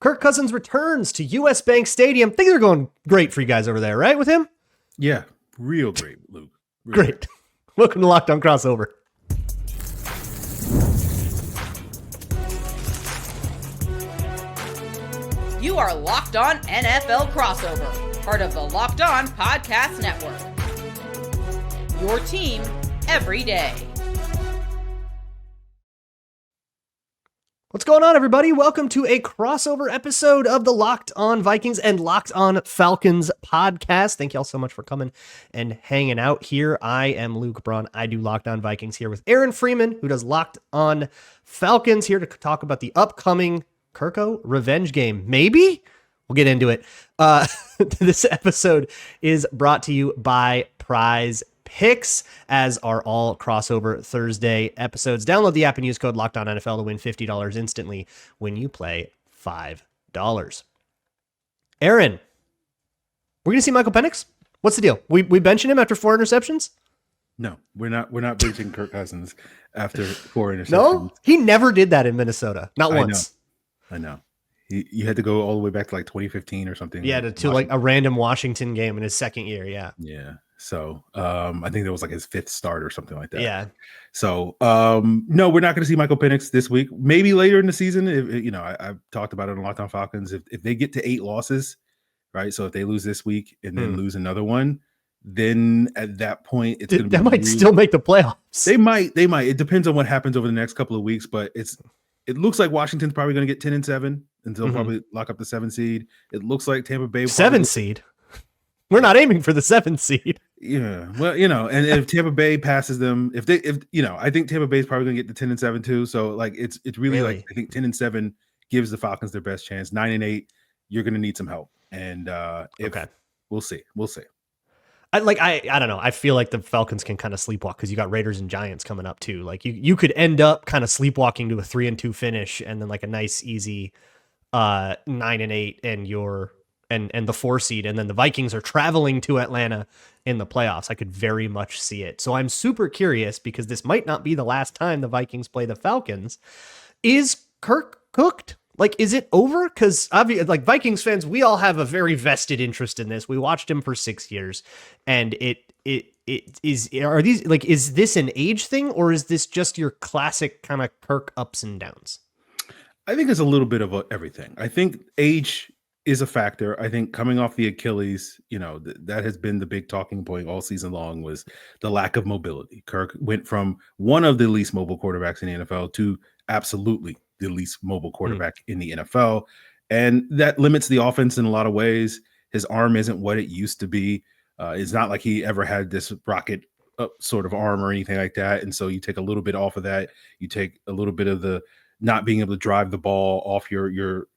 Kirk Cousins returns to US Bank Stadium. Things are going great for you guys over there, right, with him? Yeah, real great, Luke. Great. Welcome to Locked On Crossover. You are Locked On NFL Crossover, part of the Locked On Podcast Network. Your team every day. What's going on, everybody? Welcome to a crossover episode of the Locked On Vikings and Locked On Falcons podcast. Thank you all so much for coming and hanging out here. I am Luke Braun. I do Locked On Vikings here with Aaron Freeman, who does Locked On Falcons, here to talk about the upcoming Kirko revenge game. Maybe? We'll get into it. This episode is brought to you by Prize Picks, as are all crossover Thursday episodes. Download the app and use code LOCKEDONNFL to win $50 instantly when you play $5. Aaron, we're going to see Michael Penix? What's the deal? We benching him after 4 interceptions? No, we're not benching Kirk Cousins after 4 interceptions. No, he never did that in Minnesota. Not once. I know. You had to go all the way back to like 2015 or something. Yeah, to like a random Washington game in his second year. Yeah. Yeah. So I think that was like his 5th start or something like that. Yeah. So no, we're not going to see Michael Penix this week. Maybe later in the season. If, I've talked about it on Locked On Falcons. If they get to 8 losses, right? So if they lose this week and then lose another one, then at that point it's going to be might still make the playoffs. They might. It depends on what happens over the next couple of weeks, but it looks like Washington's probably going to get 10-7, and they'll probably lock up the 7 seed. It looks like Tampa Bay 7 seed. We're not aiming for the 7 seed. Yeah, well, and if Tampa Bay passes them, I think Tampa Bay is probably going to get the 10-7 too. So like it's really like I think 10-7 gives the Falcons their best chance. 9-8, you're going to need some help, and we'll see. I don't know. I feel like the Falcons can kind of sleepwalk because you got Raiders and Giants coming up too. Like you could end up kind of sleepwalking to a 3-2 finish and then like a nice easy 9-8 and the 4 seed, and then the Vikings are traveling to Atlanta in the playoffs. I could very much see it. So I'm super curious because this might not be the last time the Vikings play the Falcons. Is Kirk cooked? Like, is it over? Because obviously, like Vikings fans, we all have a very vested interest in this. We watched him for 6 years, and is this an age thing, or is this just your classic kind of Kirk ups and downs? I think it's a little bit of everything. I think age is a factor. I think coming off the Achilles, that has been the big talking point all season long, was the lack of mobility. Kirk went from one of the least mobile quarterbacks in the NFL to absolutely the least mobile quarterback in the NFL. And that limits the offense in a lot of ways. His arm isn't what it used to be. It's not like he ever had this rocket sort of arm or anything like that. And so you take a little bit off of that. You take a little bit of the not being able to drive the ball off your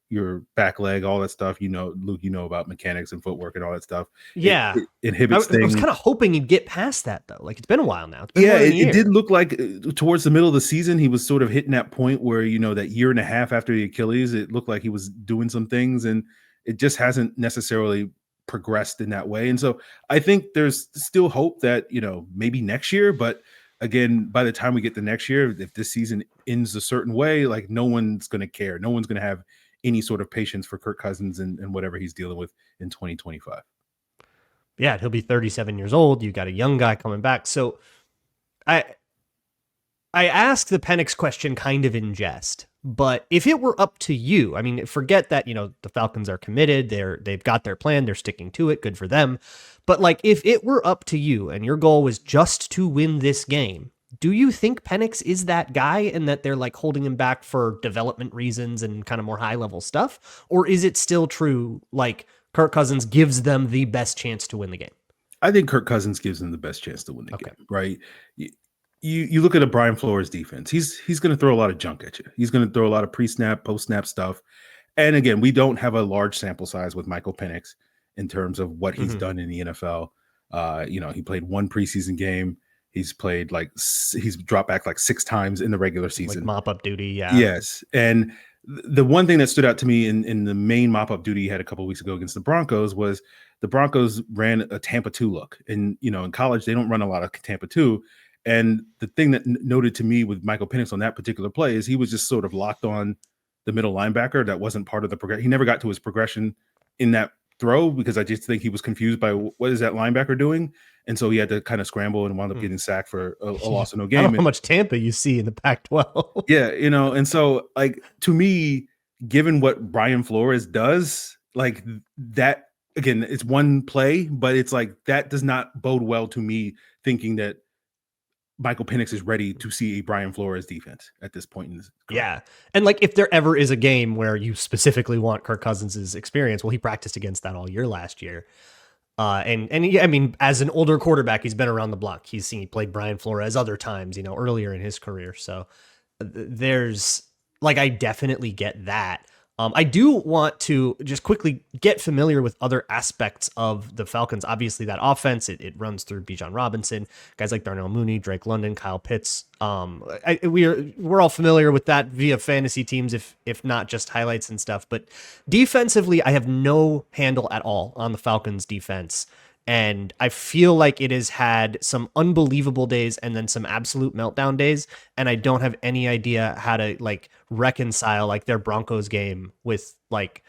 back leg, all that stuff. Luke, about mechanics and footwork and all that stuff. Yeah. It inhibits things. I was kind of hoping he'd get past that though. Like it's been a while now. It did look like towards the middle of the season, he was sort of hitting that point where, that year and a half after the Achilles, it looked like he was doing some things, and it just hasn't necessarily progressed in that way. And so I think there's still hope that, maybe next year, but again, by the time we get to next year, if this season ends a certain way, like no one's going to care. No one's going to have any sort of patience for Kirk Cousins and whatever he's dealing with in 2025. Yeah, he'll be 37 years old. You got a young guy coming back. So I asked the Penix question kind of in jest, but if it were up to you, I mean, forget that, the Falcons are committed. They've got their plan. They're sticking to it. Good for them. But like, if it were up to you and your goal was just to win this game, do you think Penix is that guy and that they're like holding him back for development reasons and kind of more high level stuff? Or is it still true, like Kirk Cousins gives them the best chance to win the game? I think Kirk Cousins gives them the best chance to win the game, right? You look at a Brian Flores defense. He's going to throw a lot of junk at you. He's going to throw a lot of pre-snap, post-snap stuff. And again, we don't have a large sample size with Michael Penix in terms of what he's done in the NFL. He played 1 preseason game. He's played he's dropped back like 6 times in the regular season. Like mop-up duty, yeah. Yes. And the one thing that stood out to me in the main mop-up duty he had a couple of weeks ago against the Broncos was the Broncos ran a Tampa 2 look. And, in college, they don't run a lot of Tampa 2. And the thing that noted to me with Michael Penix on that particular play is he was just sort of locked on the middle linebacker. That wasn't part of the progression. He never got to his progression in that throw because I just think he was confused by what is that linebacker doing, and so he had to kind of scramble and wound up getting sacked for a loss of no game. I don't know how much Tampa you see in the Pac-12. Yeah, and so like to me, given what Brian Flores does, like that again, it's one play, but it's like that does not bode well to me thinking that Michael Penix is ready to see a Brian Flores defense at this point in this career. Yeah. And like if there ever is a game where you specifically want Kirk Cousins' experience, well, he practiced against that all year last year. And he, I mean, as an older quarterback, he's been around the block. He played Brian Flores other times, earlier in his career. So there's like, I definitely get that. I do want to just quickly get familiar with other aspects of the Falcons. Obviously, that offense, it runs through Bijan Robinson, guys like Darnell Mooney, Drake London, Kyle Pitts. We're all familiar with that via fantasy teams, if not just highlights and stuff. But defensively, I have no handle at all on the Falcons defense. And I feel like it has had some unbelievable days and then some absolute meltdown days. And I don't have any idea how to like reconcile like their Broncos game with like,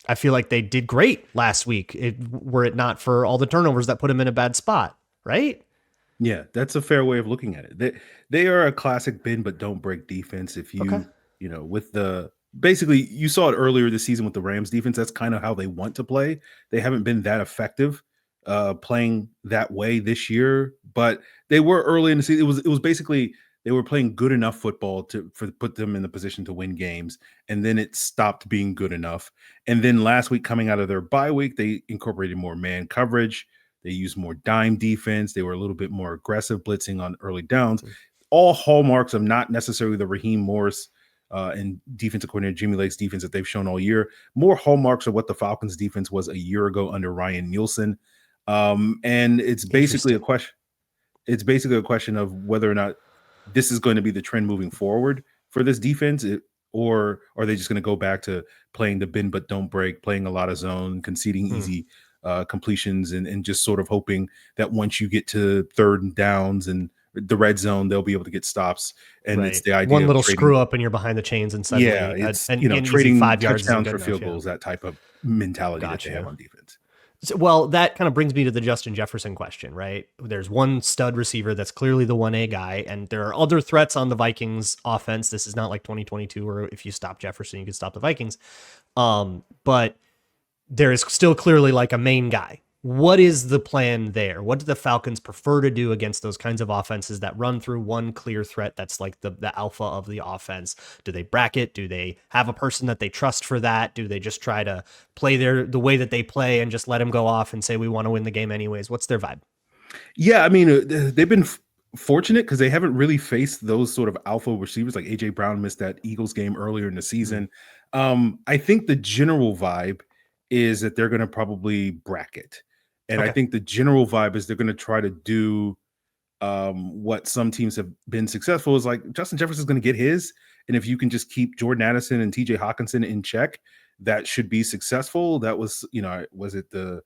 I feel like they did great last week. Were it not for all the turnovers that put them in a bad spot. Right. Yeah, that's a fair way of looking at it. They are a classic bend but don't break defense. If you, with the basically you saw it earlier this season with the Rams defense, that's kind of how they want to play. They haven't been that effective playing that way this year, but they were early in the season. It was basically they were playing good enough football to put them in the position to win games, and then it stopped being good enough. And then last week, coming out of their bye week, they incorporated more man coverage. They used more dime defense. They were a little bit more aggressive blitzing on early downs. All hallmarks of not necessarily the Raheem Morris and defensive coordinator Jimmy Lake's defense that they've shown all year. More hallmarks of what the Falcons defense was a year ago under Ryan Nielsen. And it's basically a question. It's basically a question of whether or not this is going to be the trend moving forward for this defense, or are they just going to go back to playing the bend but don't break, playing a lot of zone, conceding easy completions, and just sort of hoping that once you get to third downs and the red zone, they'll be able to get stops. And it's the idea one little of trading, screw up and you're behind the chains and suddenly, it's and trading 5 yards touchdowns for field goals, that type of mentality that they have on defense. So, well, that kind of brings me to the Justin Jefferson question, right? There's one stud receiver that's clearly the 1A guy, and there are other threats on the Vikings offense. This is not like 2022 where if you stop Jefferson, you can stop the Vikings. But there is still clearly like a main guy. What is the plan there? What do the Falcons prefer to do against those kinds of offenses that run through one clear threat that's like the alpha of the offense? Do they bracket? Do they have a person that they trust for that? Do they just try to play the way that they play and just let him go off and say, we want to win the game anyways? What's their vibe? Yeah, I mean, they've been fortunate because they haven't really faced those sort of alpha receivers. Like A.J. Brown missed that Eagles game earlier in the season. I think the general vibe is that they're going to probably bracket. And I think the general vibe is they're going to try to do what some teams have been successful is like Justin Jefferson is going to get his. And if you can just keep Jordan Addison and TJ Hawkinson in check, that should be successful. That was, was it the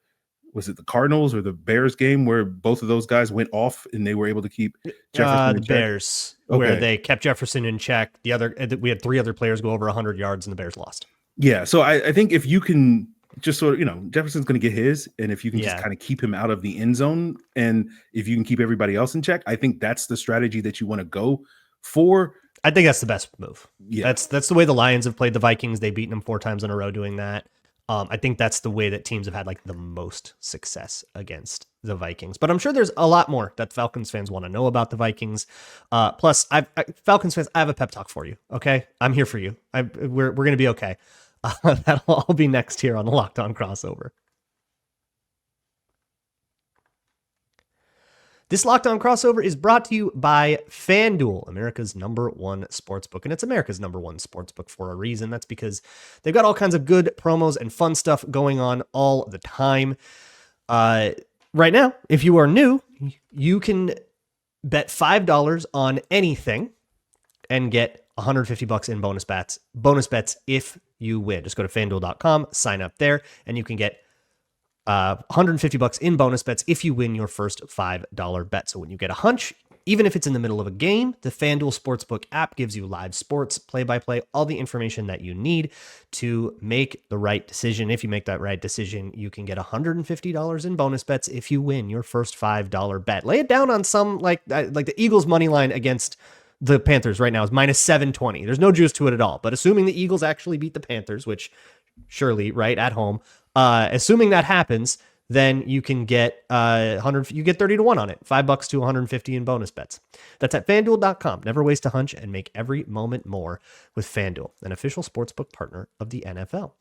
Cardinals or the Bears game where both of those guys went off and they were able to keep Jefferson in check? Bears, where they kept Jefferson in check. We had 3 other players go over 100 yards and the Bears lost. Yeah. So I think if you can just sort of, Jefferson's going to get his, and if you can just kind of keep him out of the end zone, and if you can keep everybody else in check, I think that's the strategy that you want to go for. I think that's the best move. Yeah. That's the way the Lions have played the Vikings. They've beaten them 4 times in a row doing that. I think that's the way that teams have had like the most success against the Vikings. But I'm sure there's a lot more that Falcons fans want to know about the Vikings. Plus, Falcons fans, I have a pep talk for you. Okay, I'm here for you. We're going to be okay. That'll all be next here on the Locked On Crossover. This Locked On Crossover is brought to you by FanDuel, America's #1 sportsbook. And it's America's #1 sportsbook for a reason. That's because they've got all kinds of good promos and fun stuff going on all the time. Right now, if you are new, you can bet $5 on anything and get $150 in bonus bets if you win. Just go to FanDuel.com, sign up there, and you can get $150 in bonus bets if you win your first $5 bet. So when you get a hunch, Even if it's in the middle of a game, the FanDuel Sportsbook app gives you live sports, play-by-play, all the information that you need to make the right decision. If you make that right decision, you can get $150 in bonus bets if you win your first $5 bet. Lay it down on some, like the Eagles money line against the Panthers right now is minus 720. There's no juice to it at all. But assuming the Eagles actually beat the Panthers, which surely, right, at home, assuming that happens, then you can get you get 30 to 1 on it. $5 to 150 in bonus bets. That's at FanDuel.com. Never waste a hunch and make every moment more with FanDuel, an official sportsbook partner of the NFL.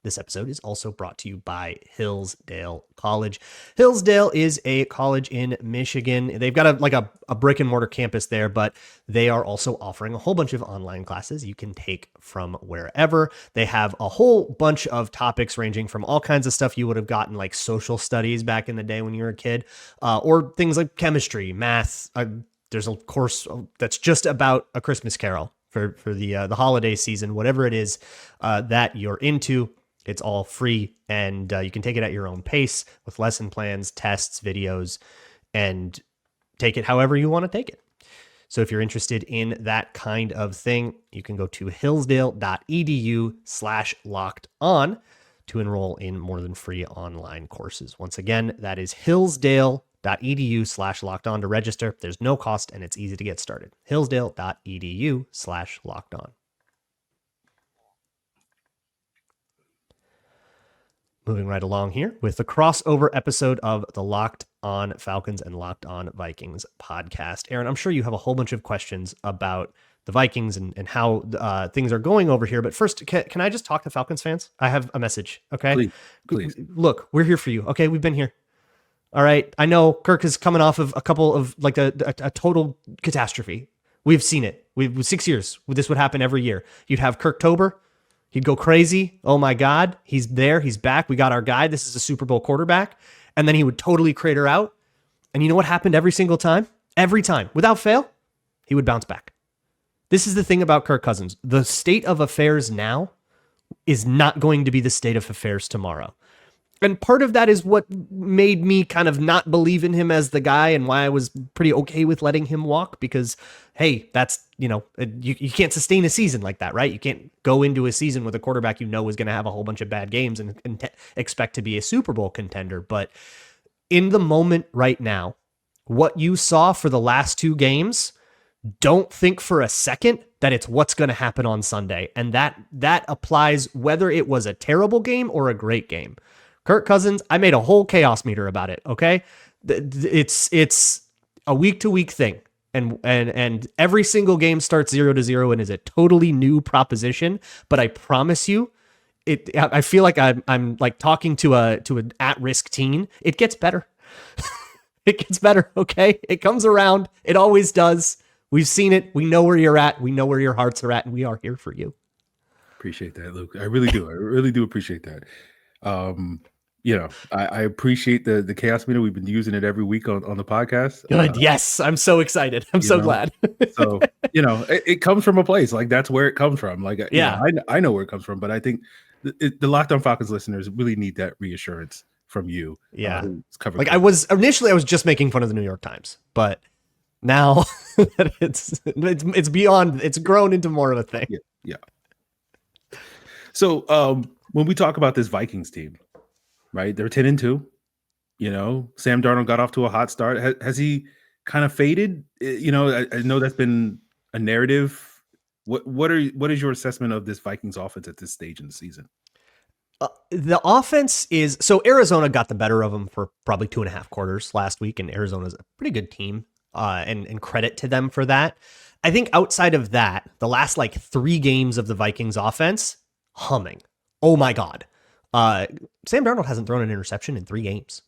This episode is also brought to you by Hillsdale College. Hillsdale is a college in Michigan. They've got a brick and mortar campus there, but they are also offering a whole bunch of online classes you can take from wherever. They have a whole bunch of topics ranging from all kinds of stuff you would have gotten like social studies back in the day when you were a kid, or things like chemistry, math. There's a course that's just about A Christmas Carol for the holiday season, whatever it is that you're into. It's all free, and you can take it at your own pace with lesson plans, tests, videos, and take it however you want to take it. So if you're interested in that kind of thing, you can go to hillsdale.edu/lockedon to enroll in more than free online courses. Once again, that is hillsdale.edu/lockedon to register. There's no cost, and it's easy to get started. hillsdale.edu/lockedon. Moving right along here with the crossover episode of the Locked On Falcons and Locked On Vikings podcast. Aaron, I'm sure you have a whole bunch of questions about the Vikings and how things are going over here. But first, can I just talk to Falcons fans? I have a message, okay? Please. Look, we're here for you, okay? We've been here. All right? I know Kirk is coming off of a couple of, like, a total catastrophe. We've seen it. 6 years. This would happen every year. You'd have Kirktober. He'd go crazy. Oh my God, he's there. He's back. We got our guy. This is a Super Bowl quarterback. And then he would totally crater out. And you know what happened every single time? Every time, without fail, he would bounce back. This is the thing about Kirk Cousins. The state of affairs now is not going to be the state of affairs tomorrow. And part of that is what made me kind of not believe in him as the guy, and why I was pretty okay with letting him walk, because, hey, that's, you can't sustain a season like that, right? You can't go into a season with a quarterback is going to have a whole bunch of bad games and expect to be a Super Bowl contender. But in the moment right now, what you saw for the last two games, don't think for a second that it's what's going to happen on Sunday. And that applies whether it was a terrible game or a great game. Kirk Cousins, I made a whole chaos meter about it, okay? It's a week-to-week thing. And every single game starts 0-0 and is a totally new proposition. But I promise you, I feel like I'm like talking to an at-risk teen. It gets better. It gets better, okay? It comes around. It always does. We've seen it. We know where you're at. We know where your hearts are at, and we are here for you. Appreciate that, Luke. I really do. I really do appreciate that. I appreciate the chaos meter. We've been using it every week on the podcast. Good. Yes. I'm so excited. I'm so glad. So, it comes from a place, like, that's where it comes from. Like, yeah, I know where it comes from, but I think the Locked On Falcons listeners really need that reassurance from you. Yeah. I was just making fun of the New York Times, but now it's beyond, it's grown into more of a thing. Yeah. So, when we talk about this Vikings team, right? They're 10-2. Sam Darnold got off to a hot start. Has he kind of faded? I know that's been a narrative. What is your assessment of this Vikings offense at this stage in the season? The offense is, so Arizona got the better of them for probably 2.5 quarters last week, and Arizona's a pretty good team, and credit to them for that. I think outside of that, the last 3 games of the Vikings offense, humming. Oh my God. Sam Darnold hasn't thrown an interception in 3 games.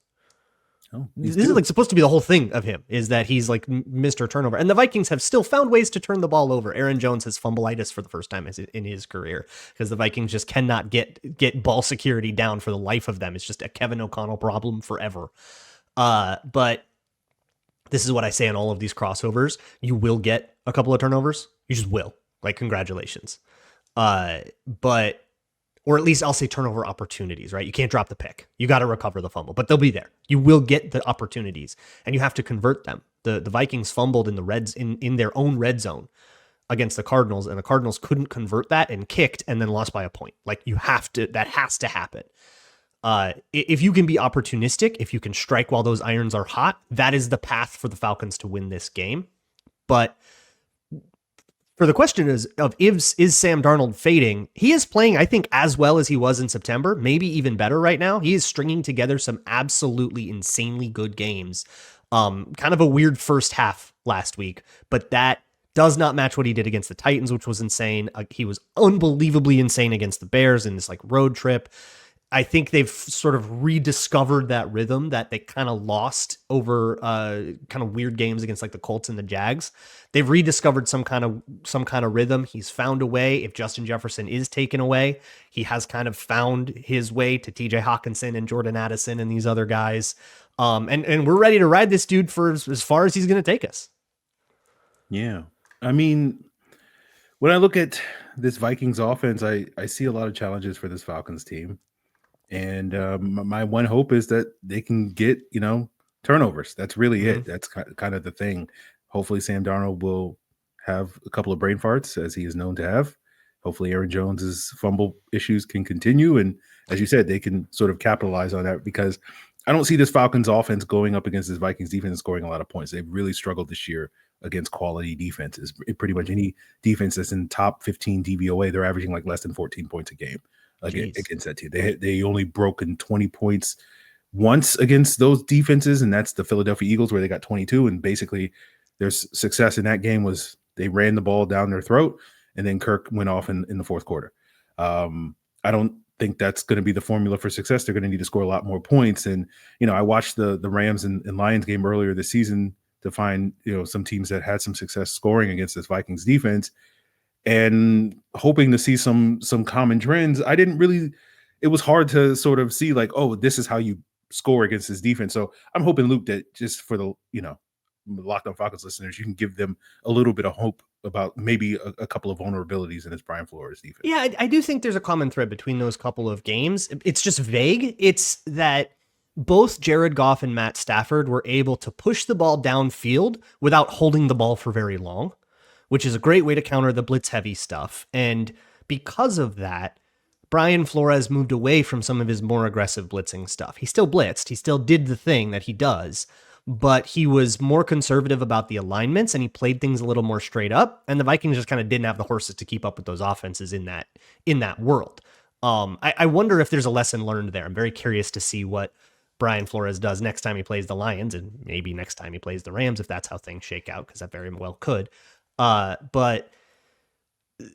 Oh, this is supposed to be the whole thing of him, is that he's Mr. Turnover. And the Vikings have still found ways to turn the ball over. Aaron Jones has fumbleitis for the first time in his career, because the Vikings just cannot get ball security down for the life of them. It's just a Kevin O'Connell problem forever. But this is what I say on all of these crossovers. You will get a couple of turnovers. You just will. Congratulations. Or or at least I'll say turnover opportunities, right? You can't drop the pick. You got to recover the fumble, but they'll be there. You will get the opportunities and you have to convert them. The Vikings fumbled in the Reds in their own red zone against the Cardinals, and the Cardinals couldn't convert that and kicked and then lost by a point. Like that has to happen. If you can be opportunistic, if you can strike while those irons are hot, that is the path for the Falcons to win this game. But for the question is Sam Darnold fading? He is playing, I think, as well as he was in September, maybe even better right now. He is stringing together some absolutely insanely good games. Kind of a weird first half last week, but that does not match what he did against the Titans, which was insane. He was unbelievably insane against the Bears in this like road trip. I think they've sort of rediscovered that rhythm that they kind of lost over kind of weird games against like the Colts and the Jags. They've rediscovered some kind of rhythm. He's found a way. If Justin Jefferson is taken away, he has kind of found his way to TJ Hawkinson and Jordan Addison and these other guys. And we're ready to ride this dude for as far as he's going to take us. Yeah. I mean, when I look at this Vikings offense, I see a lot of challenges for this Falcons team. And my one hope is that they can get, turnovers. That's really it. That's kind of the thing. Hopefully Sam Darnold will have a couple of brain farts, as he is known to have. Hopefully Aaron Jones's fumble issues can continue. And as you said, they can sort of capitalize on that, because I don't see this Falcons offense going up against this Vikings defense and scoring a lot of points. They've really struggled this year against quality defenses. Pretty much any defense that's in top 15 DVOA, they're averaging like less than 14 points a game against that team. They only broken 20 points once against those defenses, and that's the Philadelphia Eagles, where they got 22. And basically their success in that game was they ran the ball down their throat, and then Kirk went off in the fourth quarter. I don't think that's going to be the formula for success. They're going to need to score a lot more points. And, I watched the Rams and Lions game earlier this season to find, some teams that had some success scoring against this Vikings defense, and hoping to see some common trends. It was hard to sort of see like, oh, this is how you score against this defense. So I'm hoping, Luke, that just for the, Locked On Falcons listeners, you can give them a little bit of hope about maybe a couple of vulnerabilities in this Brian Flores defense. Yeah, I do think there's a common thread between those couple of games. It's just vague. It's that both Jared Goff and Matt Stafford were able to push the ball downfield without holding the ball for very long, which is a great way to counter the blitz heavy stuff. And because of that, Brian Flores moved away from some of his more aggressive blitzing stuff. He still blitzed. He still did the thing that he does, but he was more conservative about the alignments, and he played things a little more straight up. And the Vikings just kind of didn't have the horses to keep up with those offenses in that world. I wonder if there's a lesson learned there. I'm very curious to see what Brian Flores does next time he plays the Lions, and maybe next time he plays the Rams, if that's how things shake out, because that very well could. But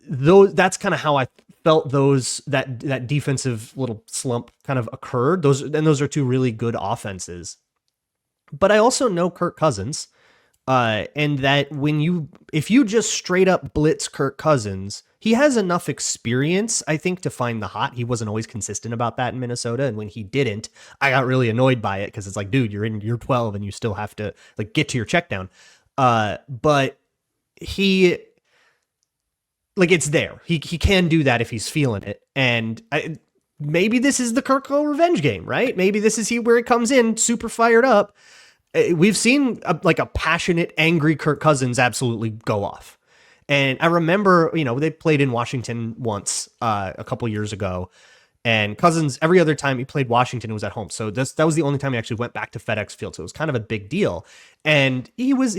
that's kind of how I felt that defensive little slump kind of occurred. Those are two really good offenses. But I also know Kirk Cousins, and that if you just straight up blitz Kirk Cousins, he has enough experience, I think, to find the hot. He wasn't always consistent about that in Minnesota, and when he didn't, I got really annoyed by it, because it's like, dude, you're in year 12 and you still have to like get to your check down. But he, like, it's there. He can do that if he's feeling it, and maybe this is the Kirko revenge game, right? Maybe this is where it comes in super fired up. We've seen a passionate, angry Kirk Cousins absolutely go off. And I remember, they played in Washington once a couple years ago, and Cousins, every other time he played Washington, it was at home. So that was the only time he actually went back to FedEx Field. So it was kind of a big deal. And he was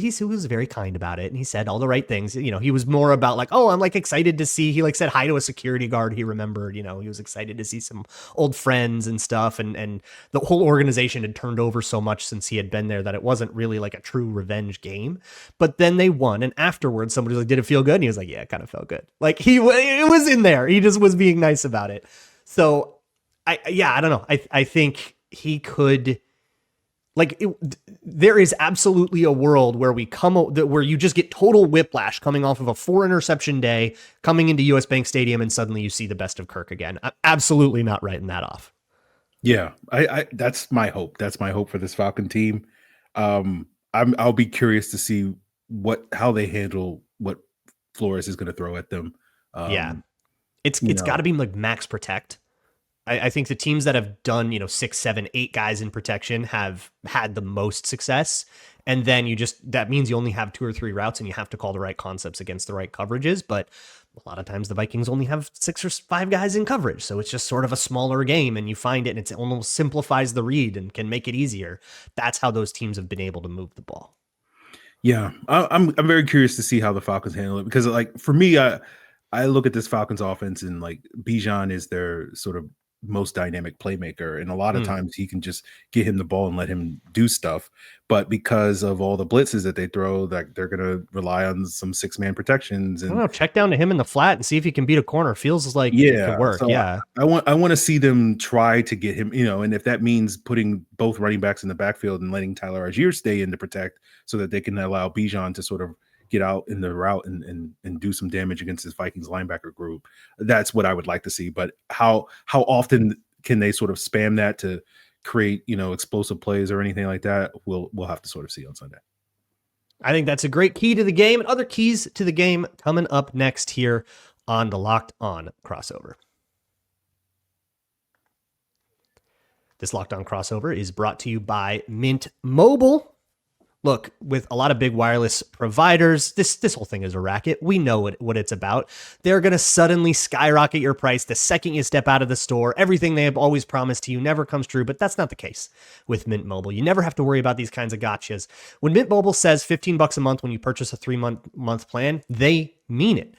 very kind about it. And he said all the right things. He was more about like, oh, I'm like excited to see, he like said hi to a security guard. He remembered, he was excited to see some old friends and stuff. And the whole organization had turned over so much since he had been there that it wasn't really like a true revenge game. But then they won. And afterwards somebody was like, did it feel good? And he was like, yeah, it kind of felt good. Like it was in there. He just was being nice about it. So I don't know. I think he could, there is absolutely a world where where you just get total whiplash coming off of a 4-interception day, coming into US Bank Stadium, and suddenly you see the best of Kirk again. I'm absolutely not writing that off. Yeah, I that's my hope. That's my hope for this Falcon team. I'll be curious to see how they handle what Flores is going to throw at them. It's got to be like max protect. I think the teams that have done, 6, 7, 8 guys in protection have had the most success. And then that means you only have 2 or 3 routes and you have to call the right concepts against the right coverages. But a lot of times the Vikings only have 6 or 5 guys in coverage. So it's just sort of a smaller game and you find it and it almost simplifies the read and can make it easier. That's how those teams have been able to move the ball. Yeah, I'm very curious to see how the Falcons handle it, because like for me, I look at this Falcons offense and like Bijan is their sort of most dynamic playmaker, and a lot of times he can just get him the ball and let him do stuff. But because of all the blitzes that they throw, like they're gonna rely on some 6-man protections. And I don't know, check down to him in the flat and see if he can beat a corner. Feels like it could work. So I want to see them try to get him, and if that means putting both running backs in the backfield and letting Tyler Algier stay in to protect, so that they can allow Bijan to sort of get out in the route and do some damage against this Vikings linebacker group. That's what I would like to see. But how often can they sort of spam that to create, explosive plays or anything like that? We'll have to sort of see on Sunday. I think that's a great key to the game, and other keys to the game coming up next here on the Locked On crossover. This Locked On crossover is brought to you by Mint Mobile. Look, with a lot of big wireless providers, this whole thing is a racket. We know what it's about. They're going to suddenly skyrocket your price the second you step out of the store. Everything they have always promised to you never comes true, but that's not the case with Mint Mobile. You never have to worry about these kinds of gotchas. When Mint Mobile says $15 a month when you purchase a 3-month plan, they mean it.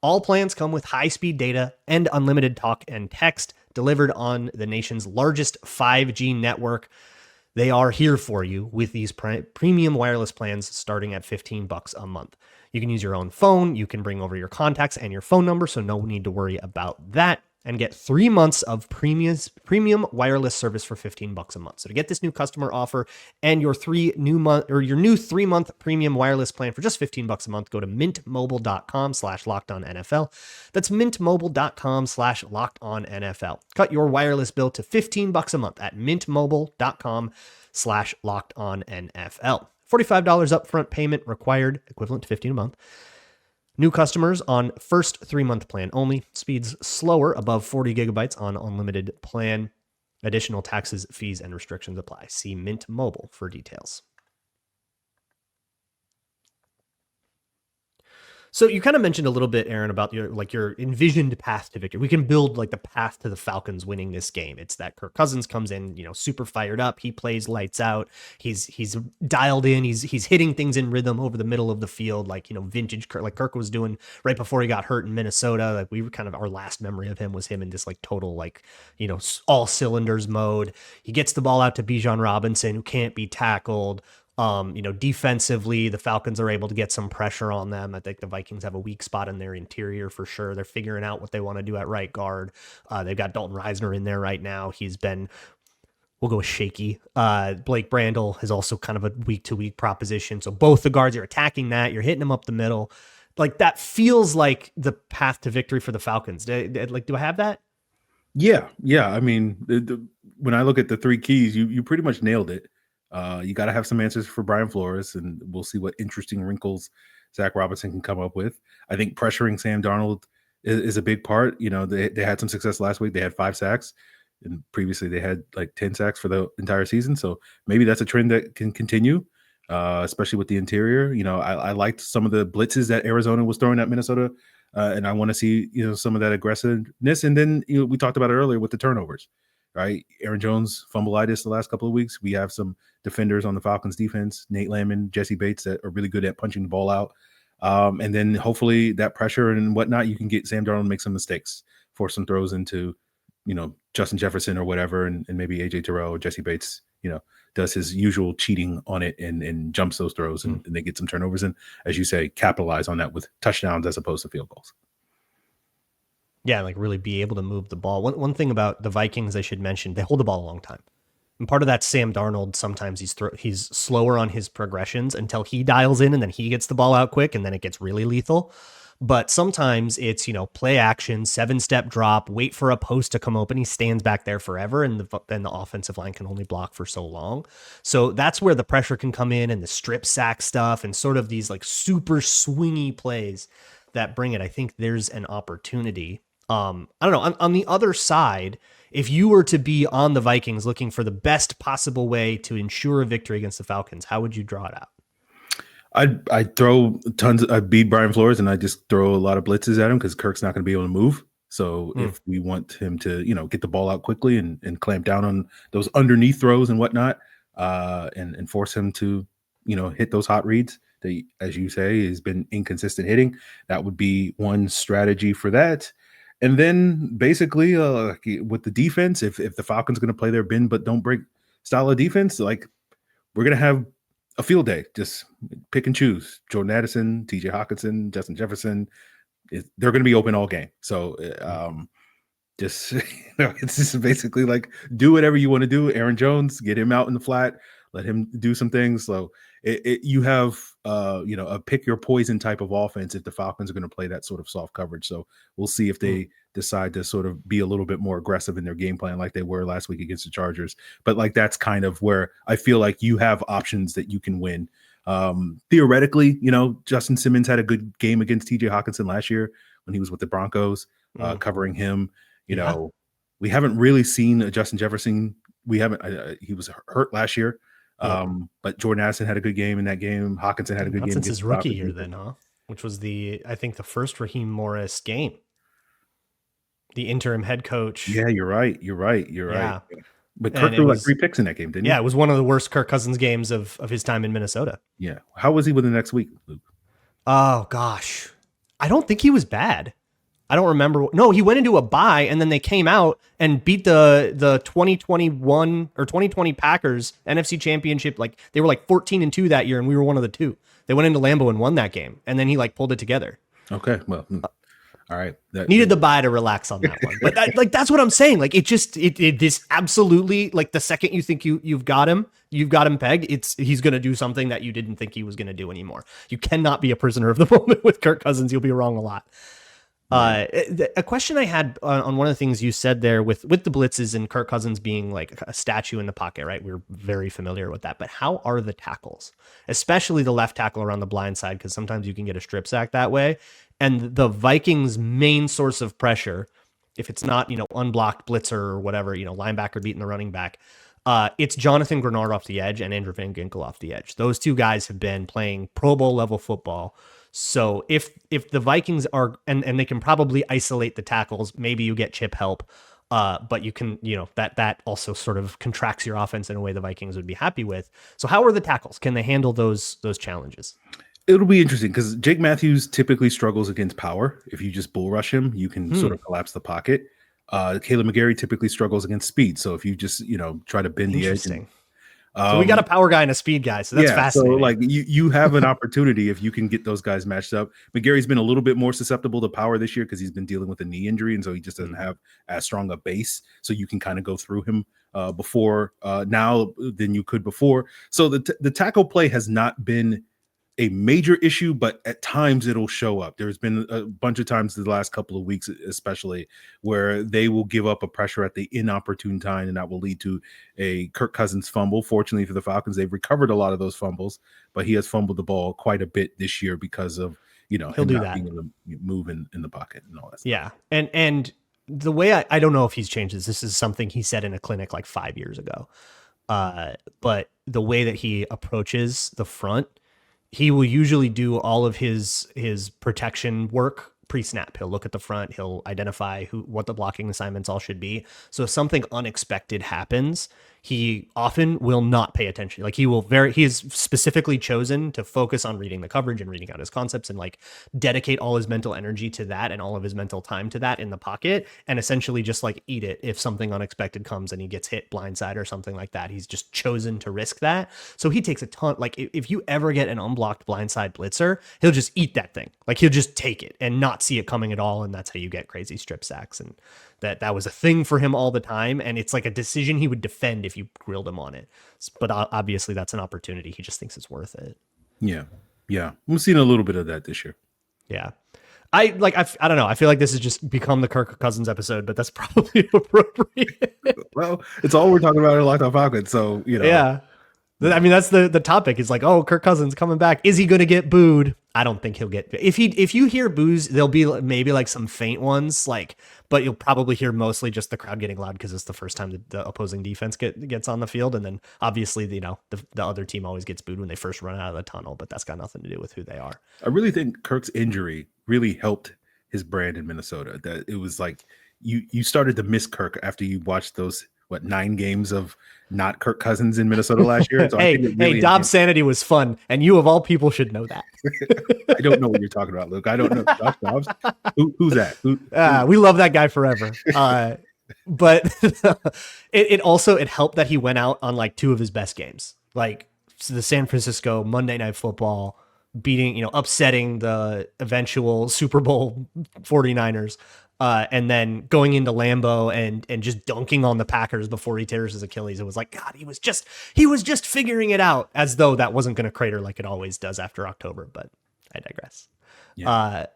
All plans come with high-speed data and unlimited talk and text delivered on the nation's largest 5G network. They are here for you with these premium wireless plans starting at $15 a month. You can use your own phone. You can bring over your contacts and your phone number, so no need to worry about that. And get 3 months of premium wireless service for $15 a month. So to get this new customer offer and your new 3-month premium wireless plan for just $15 a month, go to mintmobile.com/lockedonnfl. That's mintmobile.com/lockedonnfl. Cut your wireless bill to $15 a month at mintmobile.com/lockedonnfl. $45 upfront payment required, equivalent to $15 a month. New customers on first 3-month plan only. Speeds slower above 40 gigabytes on unlimited plan. Additional taxes, fees, and restrictions apply. See Mint Mobile for details. So you kind of mentioned a little bit, Aaron, about your envisioned path to victory. We can build like the path to the Falcons winning this game. It's that Kirk Cousins comes in, super fired up. He plays lights out. He's dialed in. He's hitting things in rhythm over the middle of the field, like vintage Kirk, like Kirk was doing right before he got hurt in Minnesota. Like we were kind of, our last memory of him was him in this like total all cylinders mode. He gets the ball out to Bijan Robinson, who can't be tackled. Defensively, the Falcons are able to get some pressure on them. I think the Vikings have a weak spot in their interior for sure. They're figuring out what they want to do at right guard. They've got Dalton Reisner in there right now. We'll go with shaky. Blake Brandel is also kind of a week-to-week proposition. So both the guards, you're attacking that. You're hitting them up the middle. Like that feels like the path to victory for the Falcons. Do I have that? Yeah. I mean, when I look at the 3 keys, you pretty much nailed it. You got to have some answers for Brian Flores, and we'll see what interesting wrinkles Zach Robinson can come up with. I think pressuring Sam Darnold is a big part. They had some success last week. They had 5 sacks, and previously they had like 10 sacks for the entire season. So maybe that's a trend that can continue, especially with the interior. I liked some of the blitzes that Arizona was throwing at Minnesota, and I want to see some of that aggressiveness. And then we talked about it earlier with the turnovers. Right, Aaron Jones fumbleitis the last couple of weeks. We have some defenders on the Falcons defense, Nate Landman, Jesse Bates, that are really good at punching the ball out. And then hopefully that pressure and whatnot, you can get Sam Darnold to make some mistakes, force some throws into, Justin Jefferson or whatever, and maybe AJ Terrell or Jesse Bates, does his usual cheating on it and jumps those throws and they get some turnovers. And as you say, capitalize on that with touchdowns as opposed to field goals. Yeah, like really be able to move the ball. One thing about the Vikings I should mention, they hold the ball a long time. And part of that, Sam Darnold, sometimes he's slower on his progressions until he dials in and then he gets the ball out quick and then it gets really lethal. But sometimes it's, play action, 7-step drop, wait for a post to come open. He stands back there forever and then the offensive line can only block for so long. So that's where the pressure can come in and the strip sack stuff and sort of these like super swingy plays that bring it. I think there's an opportunity I don't know. On the other side, if you were to be on the Vikings looking for the best possible way to ensure a victory against the Falcons, how would you draw it out? I'd throw I'd beat Brian Flores and I just throw a lot of blitzes at him because Kirk's not going to be able to move. So if we want him to, get the ball out quickly and clamp down on those underneath throws and whatnot, and force him to, hit those hot reads that, as you say, has been inconsistent hitting, that would be one strategy for that. And then basically with the defense, if the Falcons going to play their bend but don't break style of defense, like we're going to have a field day. Just pick and choose. Jordan Addison, TJ Hawkinson, Justin Jefferson. They're going to be open all game. So just, it's just basically like do whatever you want to do. Aaron Jones, get him out in the flat, let him do some things. So you have, a pick your poison type of offense if the Falcons are going to play that sort of soft coverage. So we'll see if they decide to sort of be a little bit more aggressive in their game plan like they were last week against the Chargers. But like that's kind of where I feel like you have options that you can win. Theoretically, Justin Simmons had a good game against TJ Hawkinson last year when he was with the Broncos, covering him. We haven't really seen a Justin Jefferson. We haven't. He was hurt last year. But Jordan Addison had a good game in that game. Hawkinson had a good game since his rookie year, then, huh? Which was I think the first Raheem Morris game. The interim head coach. Yeah, you're right. Right. But Kirk threw like 3 picks in that game, didn't he? Yeah, it was one of the worst Kirk Cousins games of his time in Minnesota. Yeah. How was he with the next week, Luke? Oh, gosh. I don't think he was bad. I don't remember. No, he went into a bye, and then they came out and beat the 2021 or 2020 Packers NFC Championship. Like they were like 14-2 that year, and we were one of the 2. They went into Lambeau and won that game, and then he like pulled it together. Okay, well, all right. Needed the bye to relax on that one, but that's what I'm saying. Like this absolutely, like the second you think you've got him pegged. He's going to do something that you didn't think he was going to do anymore. You cannot be a prisoner of the moment with Kirk Cousins. You'll be wrong a lot. A question I had on one of the things you said there with the blitzes and Kirk Cousins being like a statue in the pocket, right? We're very familiar with that, but how are the tackles, especially the left tackle around the blind side? Because sometimes you can get a strip sack that way. And the Vikings' main source of pressure, if it's not, unblocked blitzer or whatever, linebacker beating the running back, it's Jonathan Grenard off the edge and Andrew Van Ginkel off the edge. Those two guys have been playing Pro Bowl level football. So if the Vikings are, and they can probably isolate the tackles, maybe you get chip help, but you can, that also sort of contracts your offense in a way the Vikings would be happy with. So how are the tackles? Can they handle those challenges? It'll be interesting because Jake Matthews typically struggles against power. If you just bull rush him, you can sort of collapse the pocket. Caleb McGarry typically struggles against speed. So if you just, try to bend the edge. So we got a power guy and a speed guy. So that's fascinating. So like you have an opportunity if you can get those guys matched up. McGarry's been a little bit more susceptible to power this year because he's been dealing with a knee injury. And so he just doesn't have as strong a base. So you can kind of go through him before now than you could before. So the tackle play has not been a major issue, but at times it'll show up. There's been a bunch of times the last couple of weeks, especially, where they will give up a pressure at the inopportune time, and that will lead to a Kirk Cousins fumble. Fortunately for the Falcons, they've recovered a lot of those fumbles, but he has fumbled the ball quite a bit this year because of, he'll him do not that. being able to move in the pocket and all that stuff. Yeah. And the way I don't know if he's changed this. This is something he said in a clinic like 5 years ago. But the way that he approaches the front, he will usually do all of his protection work pre-snap. He'll look at the front. He'll identify what the blocking assignments all should be. So if something unexpected happens, he often will not pay attention. Like he is specifically chosen to focus on reading the coverage and reading out his concepts and like dedicate all his mental energy to that and all of his mental time to that in the pocket and essentially just like eat it if something unexpected comes and he gets hit blindside or something like that. He's just chosen to risk that. So he takes a ton. Like if you ever get an unblocked blindside blitzer, he'll just eat that thing. Like he'll just take it and not see it coming at all. And that's how you get crazy strip sacks. And that was a thing for him all the time. And it's like a decision he would defend if you grilled him on it. But obviously that's an opportunity. He just thinks it's worth it. Yeah. Yeah. We've seen a little bit of that this year. Yeah. I don't know. I feel like this has just become the Kirk Cousins episode, but that's probably appropriate. Well, it's all we're talking about in Locked On Falcons. So, Yeah. I mean, that's the topic. Is like, oh, Kirk Cousins coming back. Is he going to get booed? I don't think he'll get. If you hear boos, there'll be maybe like some faint ones, but you'll probably hear mostly just the crowd getting loud because it's the first time the opposing defense gets on the field, and then obviously the other team always gets booed when they first run out of the tunnel, but that's got nothing to do with who they are. I really think Kirk's injury really helped his brand in Minnesota. That it was like you started to miss Kirk after you watched those 9 games of not Kirk Cousins in Minnesota last year. So hey, Dobbs Sanity was fun, and you of all people should know that. I don't know what you're talking about, Luke. I don't know. Josh Dobbs? Who's that? Who? We love that guy forever. But it also helped that he went out on like 2 of his best games, like the San Francisco Monday Night Football, upsetting the eventual Super Bowl 49ers. And then going into Lambeau and just dunking on the Packers before he tears his Achilles. It was like, God, he was just figuring it out, as though that wasn't going to crater like it always does after October. But I digress. Yeah.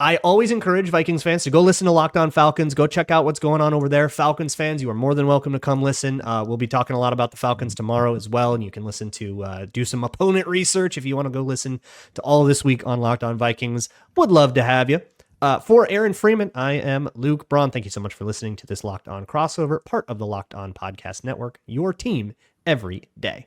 I always encourage Vikings fans to go listen to Locked On Falcons. Go check out what's going on over there. Falcons fans, you are more than welcome to come listen. We'll be talking a lot about the Falcons tomorrow as well, and you can listen to do some opponent research if you want to go listen to all this week on Locked On Vikings. Would love to have you. For Aaron Freeman, I am Luke Braun. Thank you so much for listening to this Locked On crossover, part of the Locked On Podcast Network, your team every day.